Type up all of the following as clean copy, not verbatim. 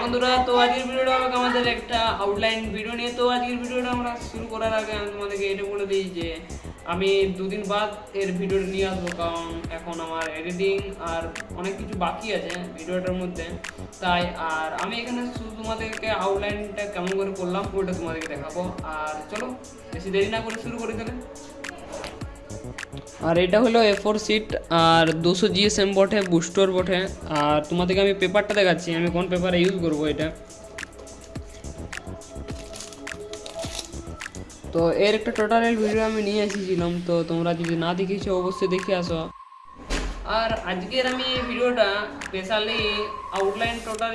বন্ধুরা, তো আজকের ভিডিওটা হবে আমাদের একটা আউটলাইন ভিডিও নিয়ে। তো আজকের ভিডিওটা আমরা শুরু করার আগে আমি তোমাদেরকে এটা বলে দিই যে আমি দুদিন বাদ এর ভিডিওটা নিয়ে আসবো, কারণ এখন আমার এডিটিং আর অনেক কিছু বাকি আছে ভিডিওটার মধ্যে, তাই। আর আমি এখানে শুধু তোমাদেরকে আউটলাইনটা কেমন করে করলাম ওইটা তোমাদেরকে দেখাবো। আর চলো বেশি দেরি না করে শুরু করি তাহলে। আর এটা হলো A4 শিট আর 200 GSM বটে, বুস্টার বটে। আর তোমাদেরকে আমি পেপারটা দেখাচ্ছি, আমি কোন পেপারে ইউজ করবো এটা। তো এর একটা টোটাল ভিডিও আমি নিয়ে এসেছিলাম, তো তোমরা যদি না দেখেছো অবশ্যই দেখে আসো। আর আজকের আমি এই ভিডিওটা স্পেশালি আউটলাইন টোটাল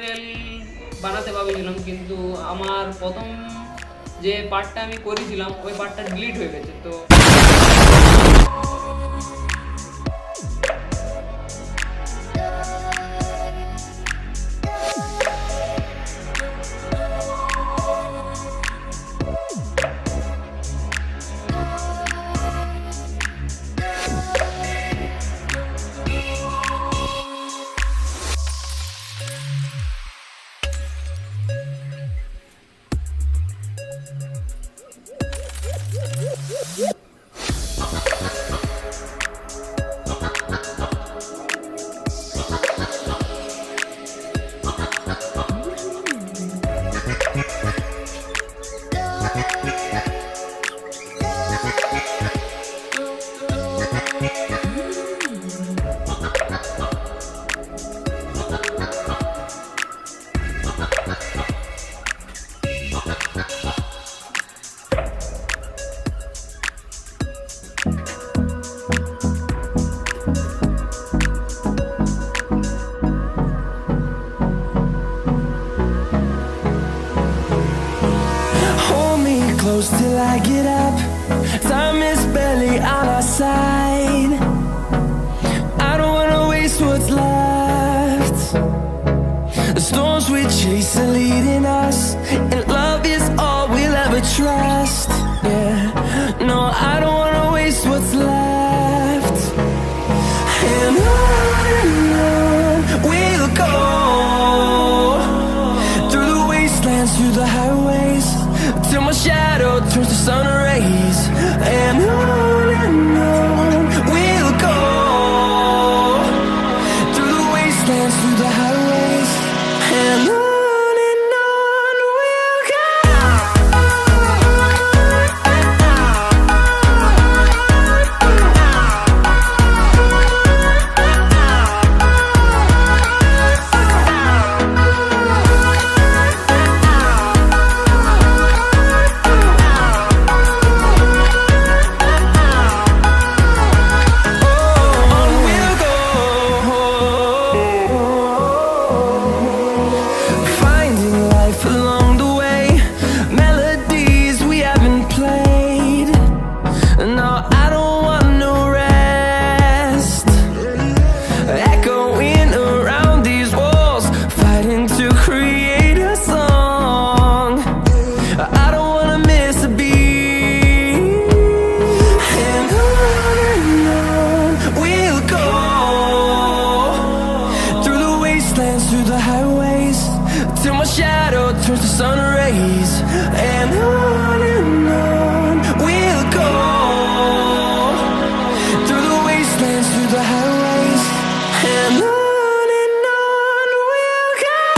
বানাতে ভাবছিলাম, কিন্তু আমার প্রথম যে পার্টটা আমি করেছিলাম ওই পার্টটা ডিলিট হয়ে গেছে। তো till I get up. Time is barely on our side. I don't wanna waste what's left. The storms we chase are leading us, and love is all we'll ever trust. Yeah, no, I don't wanna waste what's left. And on we'll go, through the wastelands, through the highways, till my shadow turns to sun rays. And on we'll go, through the wastelands, through the highways. And on we'll go. Through the highways, till my shadow turns to sun rays. And on we'll go, through the wastelands, through the highways. And on we'll go.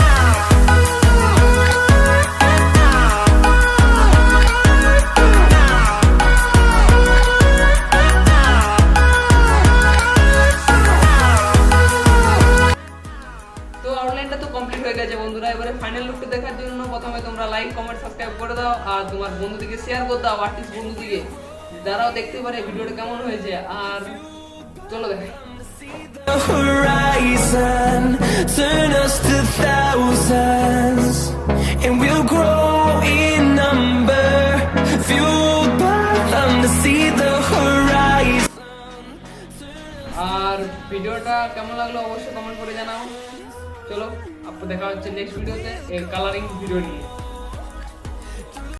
বন্ধুরা, এবারে final লুকটা দেখার জন্য প্রথমে তোমরা like, comment, subscribe করে দাও আর তোমার বন্ধুদেরকে শেয়ার করে দাও, আর্টিস্ট বন্ধুদেরকে, যারাও দেখতে পারে ভিডিওটা কেমন হয়েছে। আর চলো দেখাই। Horizon, turn us to thousands, and we'll grow in number, fueled by them to see the horizon. আর ভিডিওটা কেমন লাগলো অবশ্যই কমেন্ট করে জানাও। চলো, আপনার দেখা হচ্ছে নেক্সট ভিডিওতে এই কালারিং ভিডিও নিয়ে।